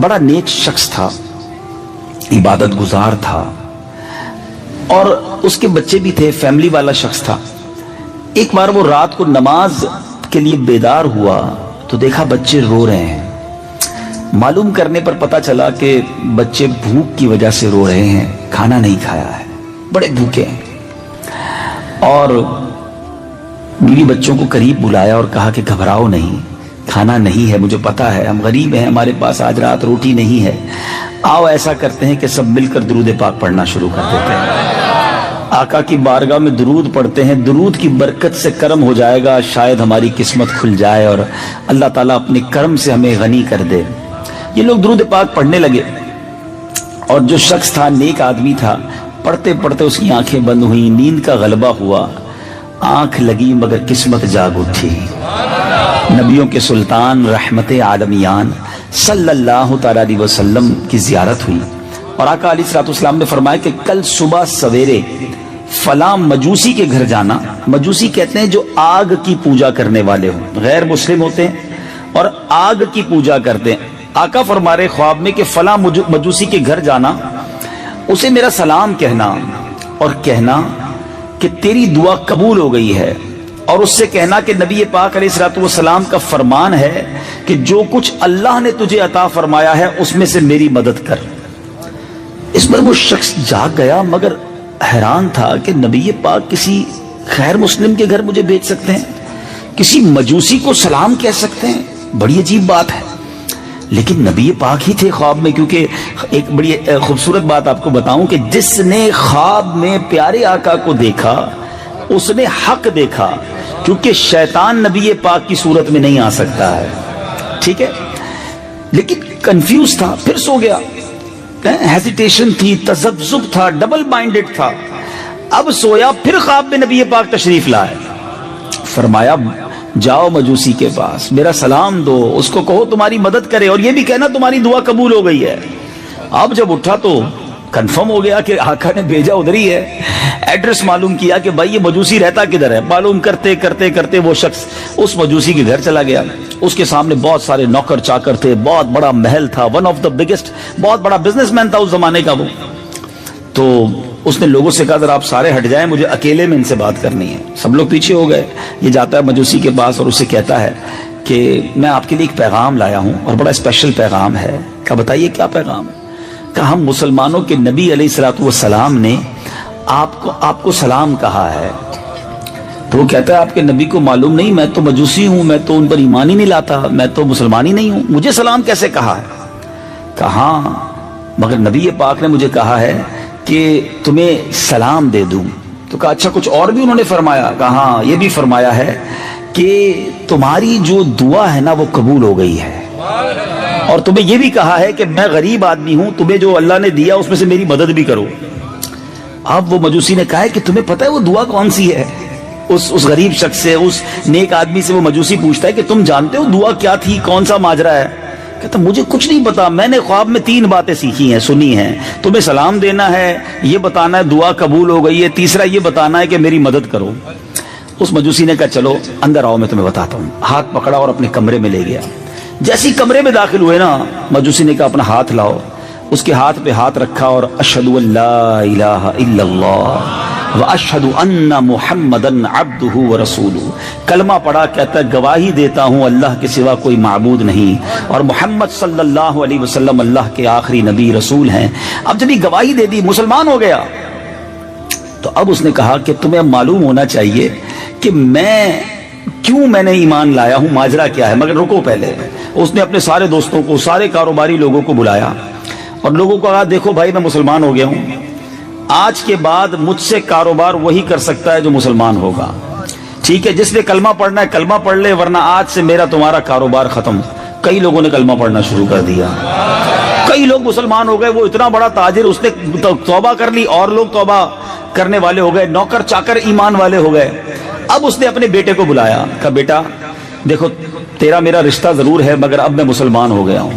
बड़ा नेक शख्स था, इबादत गुजार था और उसके बच्चे भी थे, फैमिली वाला शख्स था। एक बार वो रात को नमाज के लिए बेदार हुआ तो देखा बच्चे रो रहे हैं। मालूम करने पर पता चला कि बच्चे भूख की वजह से रो रहे हैं, खाना नहीं खाया है, बड़े भूखे हैं। और बीवी बच्चों को करीब बुलाया और कहा कि घबराओ नहीं, खाना नहीं है, मुझे पता है, हम गरीब हैं, हमारे पास आज रात रोटी नहीं है। आओ ऐसा करते हैं कि सब मिलकर दुरूद पाक पढ़ना शुरू कर देते हैं। आका की बारगाह में दुरूद पढ़ते हैं, दुरूद की बरकत से कर्म हो जाएगा, शायद हमारी किस्मत खुल जाए और अल्लाह ताला अपने कर्म से हमें गनी कर दे। ये लोग दुरूद पाक पढ़ने लगे और जो शख्स था, नेक आदमी था, पढ़ते पढ़ते उसकी आंखें बंद हुई, नींद का गलबा हुआ, आंख लगी मगर किस्मत जाग उठी। नबियों के सुल्तान रहमत आलमियान सल्लल्लाहु तआला अलैहि वसल्लम की जियारत हुई और आका अलैहिस्सलाम ने फरमाया कि कल सुबह सवेरे फला मजूसी के घर जाना। मजूसी कहते हैं जो आग की पूजा करने वाले हों, गैर मुस्लिम होते हैं और आग की पूजा करते हैं। आका फरमा रहे ख्वाब में कि फला मजूसी के घर जाना, उसे मेरा सलाम कहना और कहना कि तेरी दुआ कबूल हो गई है, और उससे कहना कि नबी पाक अलैहिस्सलाम का फरमान है कि जो कुछ अल्लाह ने तुझे अता फरमाया है उसमें से मेरी मदद कर। इस पर वो शख्स जाग गया मगर हैरान था कि नबी पाक किसी गैर मुस्लिम के घर मुझे भेज सकते हैं, किसी मजूसी को सलाम कह सकते हैं, बड़ी अजीब बात है। लेकिन नबी पाक ही थे ख्वाब में, क्योंकि एक बड़ी खूबसूरत बात आपको बताऊं कि जिसने ख्वाब में प्यारे आका को देखा उसने हक देखा, क्योंकि शैतान नबी पाक की सूरत में नहीं आ सकता है, ठीक है। लेकिन कंफ्यूज था, फिर सो गया, हेजिटेशन थी, तजब्जुब था, डबल माइंडेड था। अब सोया, फिर ख्वाब में नबी पाक तशरीफ लाए, फरमाया जाओ मजूसी के पास, मेरा सलाम दो, उसको कहो तुम्हारी मदद करे और ये भी कहना तुम्हारी दुआ कबूल हो गई है। अब जब उठा तो कंफर्म हो गया कि आका ने भेजा उधर ही है। एड्रेस मालूम किया कि भाई ये मजूसी रहता किधर है। मालूम करते करते करते वो शख्स उस मजूसी के घर चला गया। उसके सामने बहुत सारे नौकर चाकर थे, बहुत बड़ा महल था, वन ऑफ द बिगेस्ट, बहुत बड़ा बिजनेसमैन था उस जमाने का वो। तो उसने लोगों से कहा अगर आप सारे हट जाएं, मुझे अकेले में इनसे बात करनी है। सब लोग पीछे हो गए। ये जाता है मजूसी के पास और उससे कहता है कि मैं आपके लिए एक पैगाम लाया हूं और बड़ा स्पेशल पैगाम है। क्या बताइए क्या पैगाम है? कहा हम मुसलमानों के नबी अलैहिस्सलाम ने आपको सलाम कहा है। तो वो कहता है आपके नबी को मालूम नहीं, मैं तो मजूसी हूं, मैं तो उन पर ईमान ही नहीं लाता, मैं तो मुसलमान ही नहीं हूं, मुझे सलाम कैसे कहा है? कहा मगर नबी पाक ने मुझे कहा है कि तुम्हें सलाम दे दूं। तो कहा अच्छा कुछ और भी उन्होंने फरमाया? कहा हाँ, ये भी फरमाया है कि तुम्हारी जो दुआ है ना वो कबूल हो गई है, और तुम्हें ये भी कहा है कि मैं गरीब आदमी हूं, तुम्हें जो अल्लाह ने दिया उसमें से मेरी मदद भी करो। अब वो मजूसी ने कहा है कि तुम्हें पता है वो दुआ कौन सी है? उस गरीब शख्स से, उस नेक आदमी से वो मजूसी पूछता है कि तुम जानते हो दुआ क्या थी, कौन सा माजरा है? कहता मुझे कुछ नहीं पता, मैंने ख्वाब में 3 बातें सीखी हैं, सुनी हैं। तुम्हें सलाम देना है, ये बताना है दुआ कबूल हो गई है, तीसरा ये बताना है कि मेरी मदद करो। उस मजूसी ने कहा चलो अंदर आओ, मैं तुम्हें बताता हूँ। हाथ पकड़ा और अपने कमरे में ले गया। जैसे ही कमरे में दाखिल हुए ना, मजूसी ने कहा अपना हाथ लाओ। उसके हाथ पे हाथ रखा और अशहदु अल्ला इलाहा इल्लल्लाह व अशहदु अन्ना मुहम्मदन अब्दुहु व रसूलुहु, कलमा पढ़ा। कहता गवाही देता हूँ अल्लाह के सिवा कोई माबूद नहीं और मोहम्मद सल्लल्लाहु अलैहि वसल्लम अल्लाह के आखिरी नबी रसूल हैं। अब जब ये गवाही दे दी, मुसलमान हो गया। तो अब उसने कहा कि तुम्हें मालूम होना चाहिए कि मैंने ईमान लाया हूं, माजरा क्या है। मगर रुको पहले। उसने अपने सारे दोस्तों को, सारे कारोबारी लोगों को बुलाया और लोगों को कहा देखो भाई मैं मुसलमान हो गया हूं, आज के बाद मुझसे कारोबार वही कर सकता है जो मुसलमान होगा, ठीक है? जिसने कलमा पढ़ना है कलमा पढ़ ले, वरना आज से मेरा तुम्हारा कारोबार खत्म। कई लोगों ने कलमा पढ़ना शुरू कर दिया, कई लोग मुसलमान हो गए। वो इतना बड़ा ताजिर, उसने तौबा कर ली और लोग तौबा करने वाले हो गए, नौकर चाकर ईमान वाले हो गए। अब उसने अपने बेटे को बुलाया, कहा बेटा देखो तेरा मेरा रिश्ता जरूर है मगर अब मैं मुसलमान हो गया हूं,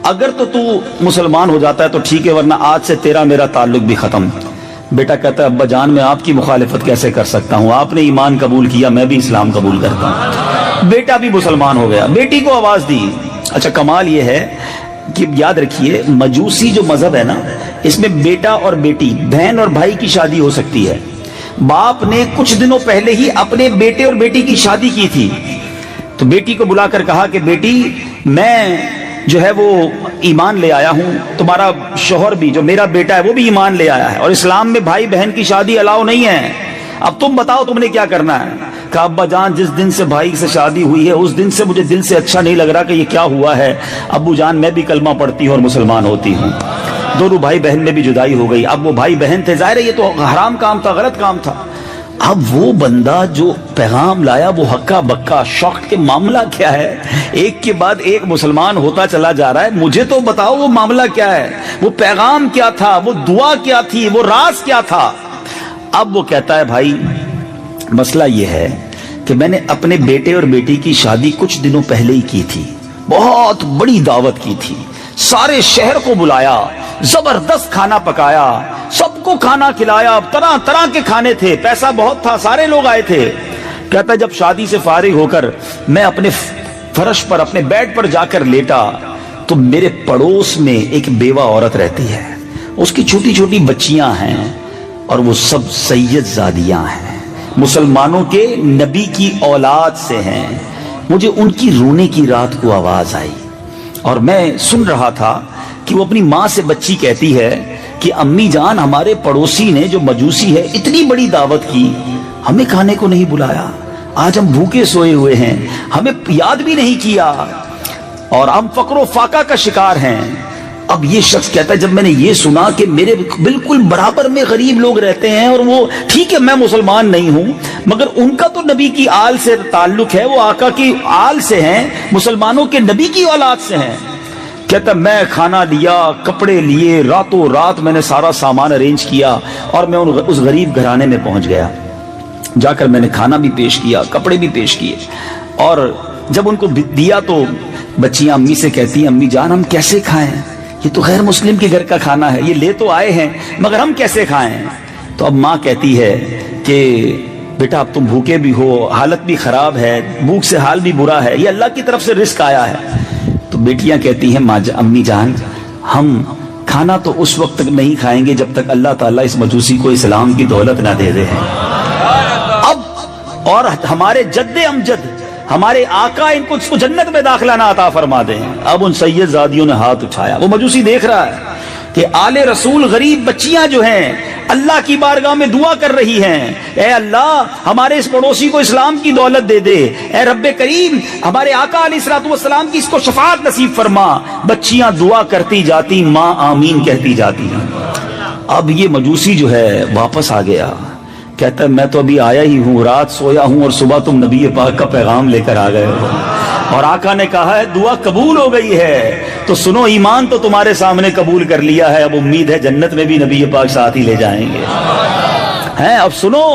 अगर तो तू मुसलमान हो जाता है तो ठीक है, वरना आज से तेरा मेरा ताल्लुक भी खत्म। बेटा कहता है अब्बा जान मैं आपकी मुखालिफत कैसे कर सकता हूँ, आपने ईमान कबूल किया, मैं भी इस्लाम कबूल करता हूँ। बेटा भी मुसलमान हो गया। बेटी को आवाज दी। अच्छा कमाल ये है کہ یاد رکھیے مجوسی جو مذہب ہے نا، اس میں بیٹا اور بیٹی، بہن اور بھائی کی شادی ہو سکتی ہے۔ باپ نے کچھ دنوں پہلے ہی اپنے بیٹے اور بیٹی کی شادی کی تھی، تو بیٹی کو بلا کر کہا کہ بیٹی میں جو ہے وہ ایمان لے آیا ہوں، تمہارا شوہر بھی جو میرا بیٹا ہے وہ بھی ایمان لے آیا ہے، اور اسلام میں بھائی بہن کی شادی الاؤ نہیں ہے، اب تم بتاؤ تم نے کیا کرنا ہے۔ کہا ابا جان جس دن سے بھائی سے شادی ہوئی ہے اس دن سے مجھے دل سے اچھا نہیں لگ رہا کہ یہ کیا ہوا ہے۔ ابو جان میں بھی کلمہ پڑھتی ہوں اور مسلمان ہوتی ہوں۔ دونوں بھائی بہن میں بھی جدائی ہو گئی۔ اب وہ بھائی بہن تھے، ظاہر ہے یہ تو حرام کام تھا، غلط کام تھا۔ اب وہ بندہ جو پیغام لایا وہ ہکا بکا شوق کے معاملہ کیا ہے، ایک کے بعد ایک مسلمان ہوتا چلا جا رہا ہے، مجھے تو بتاؤ وہ معاملہ کیا ہے، وہ پیغام کیا تھا، وہ دعا کیا تھی، وہ راز کیا تھا۔ اب وہ کہتا ہے بھائی مسئلہ یہ ہے کہ میں نے اپنے بیٹے اور بیٹی کی شادی کچھ دنوں پہلے ہی کی تھی، بہت بڑی دعوت کی تھی، سارے شہر کو بلایا، زبردست کھانا پکایا، سب کو کھانا کھلایا، طرح طرح کے کھانے تھے، پیسہ بہت تھا، سارے لوگ آئے تھے۔ کہتا ہے جب شادی سے فارغ ہو کر میں اپنے فرش پر اپنے بیڈ پر جا کر لیٹا تو میرے پڑوس میں ایک بیوہ عورت رہتی ہے، اس کی چھوٹی چھوٹی بچیاں ہیں اور وہ سب سید زادیاں ہیں، مسلمانوں کے نبی کی اولاد سے ہیں۔ مجھے ان کی رونے کی رات کو آواز آئی اور میں سن رہا تھا کہ وہ اپنی ماں سے بچی کہتی ہے کہ امی جان ہمارے پڑوسی نے جو مجوسی ہے اتنی بڑی دعوت کی، ہمیں کھانے کو نہیں بلایا، آج ہم بھوکے سوئے ہوئے ہیں، ہمیں یاد بھی نہیں کیا اور ہم فقر و فاقہ کا شکار ہیں۔ اب یہ شخص کہتا ہے جب میں نے یہ سنا کہ میرے بالکل برابر میں غریب لوگ رہتے ہیں اور وہ ٹھیک ہے میں مسلمان نہیں ہوں مگر ان کا تو نبی کی آل سے تعلق ہے، وہ آقا کی آل سے ہیں، مسلمانوں کے نبی کی اولاد سے ہیں۔ کہتا میں کھانا لیا، کپڑے لیے، راتوں رات میں نے سارا سامان ارینج کیا اور میں اس غریب گھرانے میں پہنچ گیا، جا کر میں نے کھانا بھی پیش کیا، کپڑے بھی پیش کیے، اور جب ان کو دیا تو بچیاں امی سے کہتی ہیں امی جان ہم کیسے کھائیں، یہ تو غیر مسلم کے گھر کا کھانا ہے، یہ لے تو آئے ہیں مگر ہم کیسے کھائیں۔ تو اب ماں کہتی ہے کہ بیٹا اب تم بھوکے بھی ہو، حالت بھی خراب ہے، بھوک سے حال بھی برا ہے، یہ اللہ کی طرف سے رزق آیا ہے۔ تو بیٹیاں کہتی ہیں امی جان ہم کھانا تو اس وقت تک نہیں کھائیں گے جب تک اللہ تعالیٰ اس مجوسی کو اسلام کی دولت نہ دے دے۔ اب اور ہمارے جد امجد ہمارے آقا ان کو جنت میں داخلہ نہ عطا فرما دیں۔ اب ان سید زادیوں نے ہاتھ اٹھایا، وہ مجوسی دیکھ رہا ہے کہ آل رسول غریب بچیاں جو ہیں اللہ کی بارگاہ میں دعا کر رہی ہیں، اے اللہ ہمارے اس پڑوسی کو اسلام کی دولت دے دے، اے رب کریم ہمارے آقا علیہ الصلوۃ والسلام کی اس کو شفاعت نصیب فرما۔ بچیاں دعا کرتی جاتی، ماں آمین کہتی جاتی ہیں۔ اب یہ مجوسی جو ہے واپس آ گیا، کہتا ہے میں تو ابھی آیا ہی ہوں، رات سویا ہوں اور صبح تم نبی پاک کا پیغام لے کر آ گئے ہو اور آقا نے کہا ہے دعا قبول ہو گئی ہے، تو سنو ایمان تو تمہارے سامنے قبول کر لیا ہے، اب امید ہے جنت میں بھی نبی پاک ساتھ ہی لے جائیں گے۔ اب سنو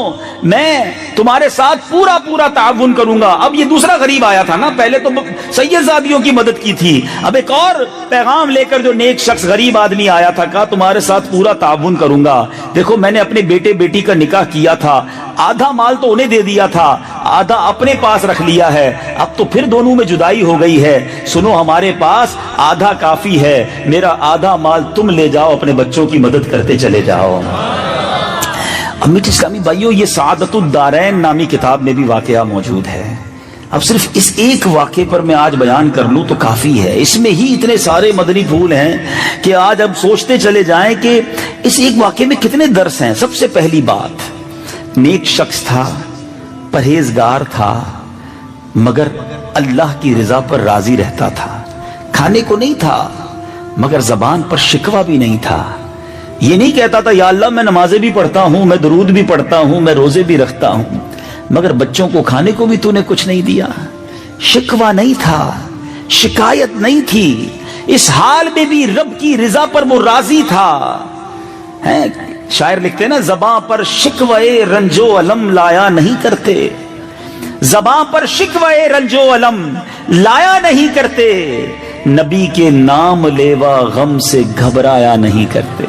میں تمہارے ساتھ پورا پورا تعاون کروں گا۔ اب یہ دوسرا غریب آیا تھا نا، پہلے تو سید زادیوں کی مدد کی تھی، اب ایک اور پیغام لے کر جو نیک شخص غریب آدمی آیا تھا، کہا تمہارے ساتھ پورا تعاون کروں گا۔ دیکھو میں نے اپنے بیٹے بیٹی کا نکاح کیا تھا، آدھا مال تو انہیں دے دیا تھا، آدھا اپنے پاس رکھ لیا ہے، اب تو پھر دونوں میں جدائی ہو گئی ہے، سنو ہمارے پاس آدھا کافی ہے، میرا آدھا مال تم لے جاؤ، اپنے بچوں کی مدد کرتے چلے جاؤ۔ امیت اسلامی بھائیوں یہ سعادت الدارین نامی کتاب میں بھی واقعہ موجود ہے۔ اب صرف اس ایک واقعے پر میں آج بیان کر لوں تو کافی ہے، اس میں ہی اتنے سارے مدنی پھول ہیں کہ آج اب سوچتے چلے جائیں کہ اس ایک واقعے میں کتنے درس ہیں۔ سب سے پہلی بات، نیک شخص تھا، پرہیزگار تھا، مگر اللہ کی رضا پر راضی رہتا تھا، کھانے کو نہیں تھا مگر زبان پر شکوہ بھی نہیں تھا، یہ نہیں کہتا تھا یا اللہ میں نمازیں بھی پڑھتا ہوں، میں درود بھی پڑھتا ہوں، میں روزے بھی رکھتا ہوں، مگر بچوں کو کھانے کو بھی تو نے کچھ نہیں دیا، شکوہ نہیں تھا، شکایت نہیں تھی، اس حال میں بھی رب کی رضا پر وہ راضی تھا۔ شاعر لکھتے ہیں نا زباں پر شکوے رنج و علم لایا نہیں کرتے، زباں پر شکوے رنج و علم لایا نہیں کرتے، نبی کے نام لیوا غم سے گھبرایا نہیں کرتے۔